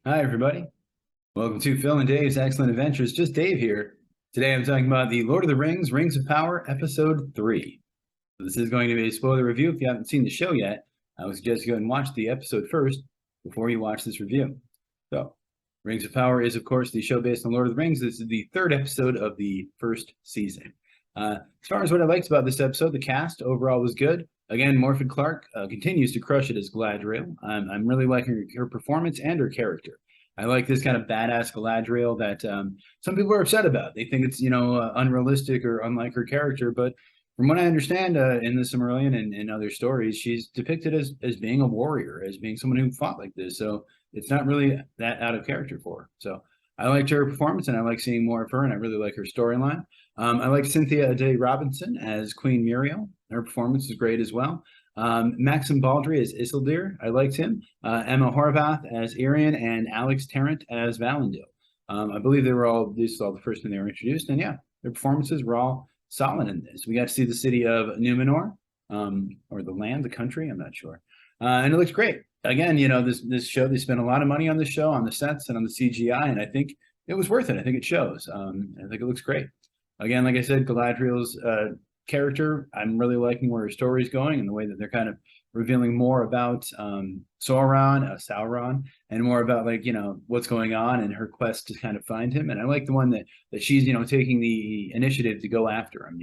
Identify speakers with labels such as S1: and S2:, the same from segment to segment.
S1: Hi, everybody. Welcome to Phil and Dave's Excellent Adventures. Just Dave here. Today I'm talking about the Lord of the Rings, Rings of Power, Episode 3. This is going to be a spoiler review. If you haven't seen the show yet, I would suggest you go and watch the episode first before you watch this review. So, Rings of Power is, of course, the show based on Lord of the Rings. This is the third episode of the first season. As far as what I liked about this episode, the cast overall was good. Again, Morfydd Clark continues to crush it as Galadriel. I'm really liking her performance and her character. I like this kind of badass Galadriel that some people are upset about. They think it's, unrealistic or unlike her character. But from what I understand in the Silmarillion and other stories, she's depicted as being a warrior, as being someone who fought like this. So it's not really that out of character for her. So I liked her performance, and I like seeing more of her, and I really like her storyline. I like Cynthia Day Robinson as Queen Muriel. Her performance is great as well. Maxim Baldry as Isildur. I liked him. Emma Horvath as Irian and Alex Tarrant as Valendil. I believe this is all the first time they were introduced. And yeah, their performances were all solid in this. We got to see the city of Numenor, or the land, the country, I'm not sure. And it looks great. Again, this show, they spent a lot of money on this show, on the sets and on the CGI, and I think it was worth it. I think it shows. I think it looks great. Again, like I said, Galadriel's character, I'm really liking where her story is going and the way that they're kind of revealing more about Sauron, and more about what's going on and her quest to kind of find him. And I like the one that she's taking the initiative to go after him.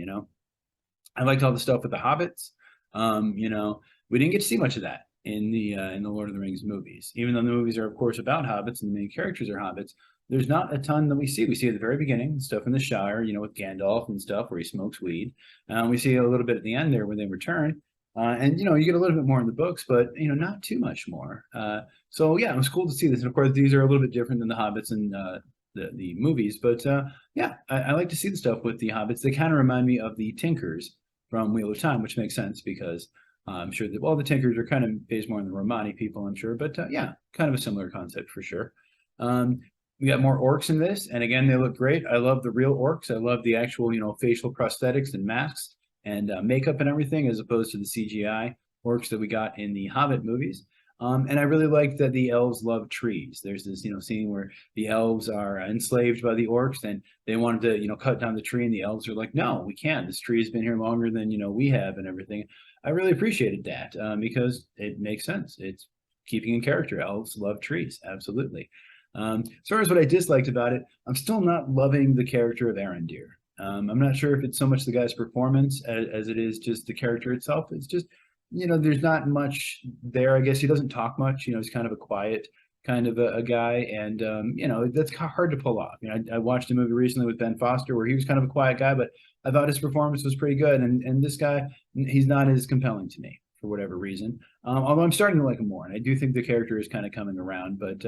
S1: I liked all the stuff with the hobbits. We didn't get to see much of that in the Lord of the Rings movies, even though the movies are of course about hobbits and the main characters are hobbits. There's not a ton that we see. We see at the very beginning stuff in the Shire, with Gandalf and stuff where he smokes weed. We see a little bit at the end there when they return. And you get a little bit more in the books, but not too much more. So yeah, it was cool to see this. And of course, these are a little bit different than the Hobbits and the movies. But yeah, I like to see the stuff with the Hobbits. They kind of remind me of the Tinkers from Wheel of Time, which makes sense because I'm sure that the Tinkers are kind of based more on the Romani people, I'm sure. But yeah, kind of a similar concept for sure. We got more orcs in this, and again, they look great. I love the real orcs. I love the actual, facial prosthetics and masks and makeup and everything, as opposed to the CGI orcs that we got in the Hobbit movies. And I really like that the elves love trees. There's this, scene where the elves are enslaved by the orcs, and they wanted to, cut down the tree, and the elves are like, no, we can't. This tree has been here longer than, we have and everything. I really appreciated that because it makes sense. It's keeping in character. Elves love trees, absolutely. As far as what I disliked about it, I'm still not loving the character of Arondir. I'm not sure if it's so much the guy's performance as it is just the character itself. It's just, there's not much there. I guess he doesn't talk much. He's kind of a quiet kind of a guy, and that's hard to pull off. I watched a movie recently with Ben Foster where he was kind of a quiet guy, but I thought his performance was pretty good. And this guy, he's not as compelling to me for whatever reason. Although I'm starting to like him more, and I do think the character is kind of coming around, but.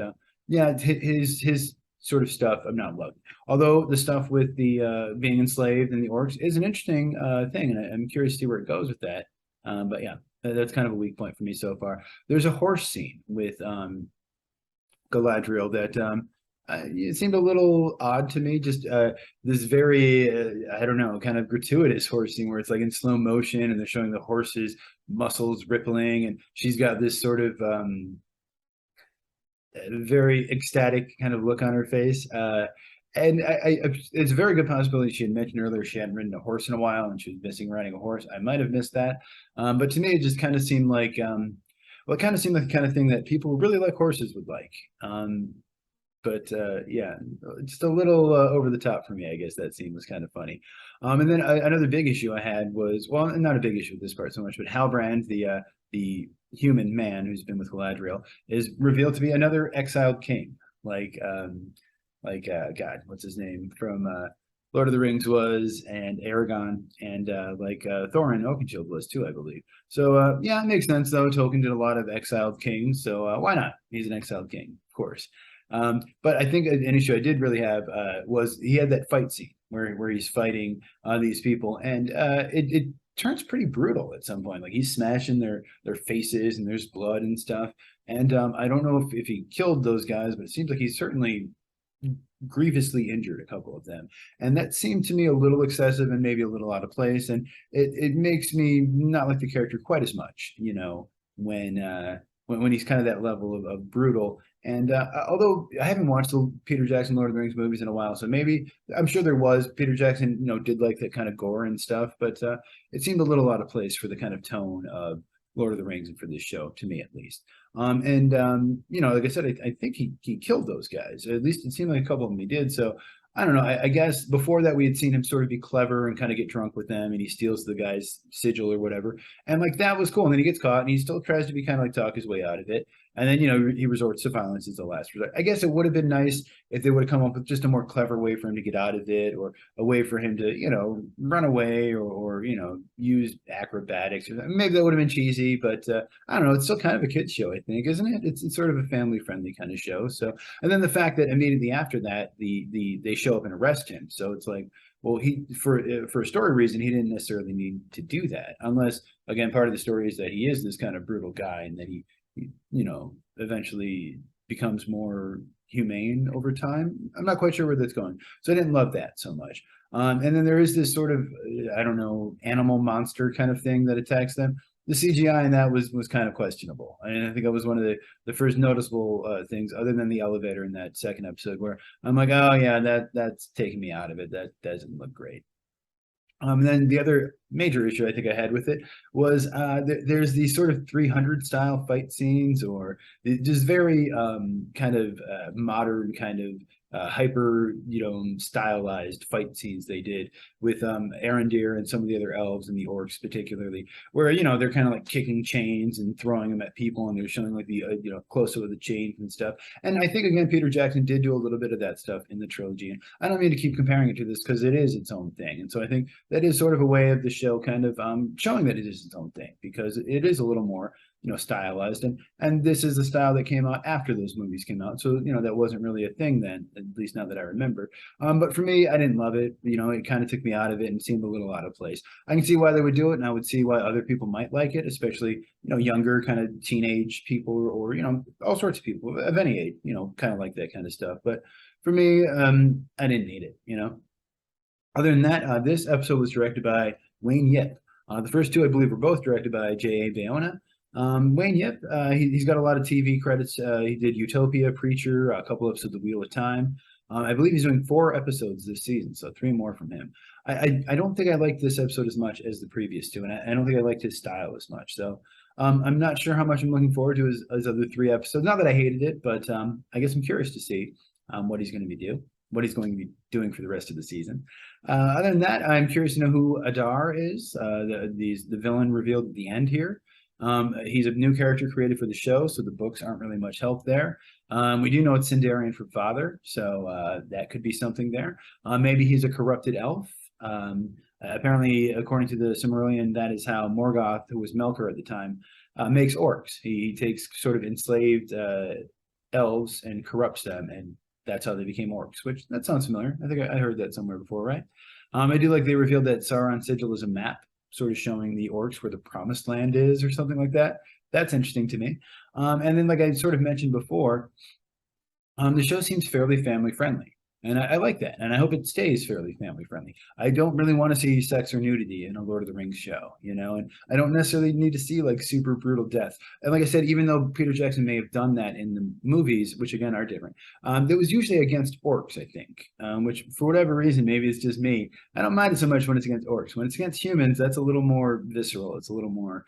S1: Yeah, his sort of stuff I'm not loving. Although the stuff with the being enslaved and the orcs is an interesting thing, and I'm curious to see where it goes with that. But yeah, that's kind of a weak point for me so far. There's a horse scene with Galadriel that it seemed a little odd to me. Just this very I don't know, kind of gratuitous horse scene where it's like in slow motion and they're showing the horse's muscles rippling, and she's got this sort of very ecstatic kind of look on her face. And it's a very good possibility. She had mentioned earlier she hadn't ridden a horse in a while and she was missing riding a horse. I might have missed that. But to me, it just kind of seemed like, it kind of seemed like the kind of thing that people who really like horses would like. But yeah, just a little over the top for me, I guess that scene was kind of funny. And then another big issue I had was, well, not a big issue with this part so much, but Halbrand, the human man who's been with Galadriel, is revealed to be another exiled king, like God, what's his name from Lord of the Rings was, and Aragon, and Thorin Oakenshield was too, I believe. So yeah, it makes sense though. Tolkien did a lot of exiled kings, so why not? He's an exiled king, of course. But I think an issue I did really have was he had that fight scene where he's fighting these people, and it turns pretty brutal at some point. Like he's smashing their faces and there's blood and stuff. And I don't know if he killed those guys, but it seems like he's certainly grievously injured a couple of them. And that seemed to me a little excessive and maybe a little out of place. And it makes me not like the character quite as much, when he's kind of that level of brutal. And although I haven't watched the Peter Jackson Lord of the Rings movies in a while, so maybe I'm sure there was Peter Jackson, did like that kind of gore and stuff, but it seemed a little out of place for the kind of tone of Lord of the Rings and for this show, to me at least. Like I said, I think he killed those guys. At least it seemed like a couple of them he did. So I don't know. I guess before that we had seen him sort of be clever and kind of get drunk with them, and he steals the guy's sigil or whatever, and like that was cool. And then he gets caught, and he still tries to be kind of like talk his way out of it. And then he resorts to violence as the last resort. I guess it would have been nice if they would have come up with just a more clever way for him to get out of it, or a way for him to run away, or use acrobatics. Maybe that would have been cheesy, but I don't know. It's still kind of a kids show, I think, isn't it? It's sort of a family friendly kind of show. So, and then the fact that immediately after that, they show up and arrest him. So it's like, well, for a story reason, he didn't necessarily need to do that, unless again part of the story is that he is this kind of brutal guy, and that he eventually becomes more humane over time. I'm not quite sure where that's going, so I didn't love that so much. And then there is this sort of I don't know, animal monster kind of thing that attacks them. The CGI in that was kind of questionable. And I think that was one of the first noticeable things, other than the elevator in that second episode, where I'm like, oh yeah, that's taking me out of it. That doesn't look great. And then the other major issue I think I had with it was there's these sort of 300 style fight scenes, or just very kind of modern kind of hyper stylized fight scenes they did with Arendir and some of the other elves and the orcs particularly, where they're kind of like kicking chains and throwing them at people, and they're showing like the close up of the chains and stuff. And I think again Peter Jackson did do a little bit of that stuff in the trilogy, and I don't mean to keep comparing it to this because it is its own thing. And so I think that is sort of a way of the show kind of showing that it is its own thing, because it is a little more stylized, and this is the style that came out after those movies came out, so that wasn't really a thing then, at least not that I remember. But for me, I didn't love it. It kind of took me out of it and seemed a little out of place. I can see why they would do it, and I would see why other people might like it, especially younger kind of teenage people, or all sorts of people of any age, kind of like that kind of stuff. But for me, I didn't need it. Other than that, this episode was directed by Wayne Yip. The first two, I believe, were both directed by J.A. Bayona. Wayne Yip, he's got a lot of TV credits. He did Utopia, Preacher, a couple episodes of Wheel of Time. I believe he's doing 4 episodes this season, so 3 more from him. I don't think I liked this episode as much as the previous 2, and I don't think I liked his style as much. So I'm not sure how much I'm looking forward to his other 3 episodes. Not that I hated it, but I guess I'm curious to see what he's going to be doing for the rest of the season. Other than that, I'm curious to know who Adar is, the villain revealed at the end here. He's a new character created for the show, so the books aren't really much help there. We do know it's Sindarian for father, so that could be something there. Maybe he's a corrupted elf. Apparently, according to the Silmarillion, that is how Morgoth, who was Melkor at the time, makes orcs. He takes sort of enslaved elves and corrupts them, and that's how they became orcs, which that sounds familiar. I think I heard that somewhere before, right? I do like they revealed that Sauron's sigil is a map, sort of showing the orcs where the promised land is, or something like that. That's interesting to me. And then, like I sort of mentioned before, the show seems fairly family friendly. And I like that. And I hope it stays fairly family friendly. I don't really want to see sex or nudity in a Lord of the Rings show, and I don't necessarily need to see like super brutal death. And like I said, even though Peter Jackson may have done that in the movies, which again are different, that was usually against orcs, I think, which for whatever reason, maybe it's just me, I don't mind it so much when it's against orcs. When it's against humans, that's a little more visceral. It's a little more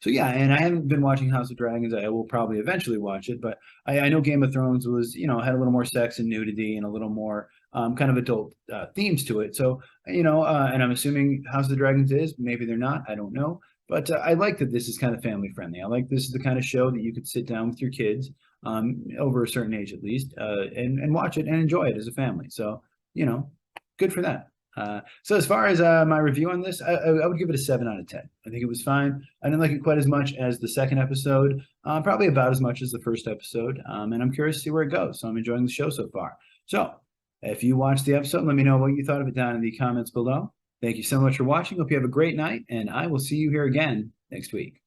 S1: so yeah, and I haven't been watching House of Dragons. I will probably eventually watch it, but I know Game of Thrones was, had a little more sex and nudity and a little more kind of adult themes to it. So, and I'm assuming House of the Dragons is, maybe they're not, I don't know. But I like that this is kind of family friendly. I like this is the kind of show that you could sit down with your kids over a certain age at least and watch it and enjoy it as a family. So, good for that. So as far as my review on this, I would give it a 7 out of 10. I think it was fine. I didn't like it quite as much as the second episode, probably about as much as the first episode. And I'm curious to see where it goes. So I'm enjoying the show so far. So if you watched the episode, let me know what you thought of it down in the comments below. Thank you so much for watching. Hope you have a great night, and I will see you here again next week.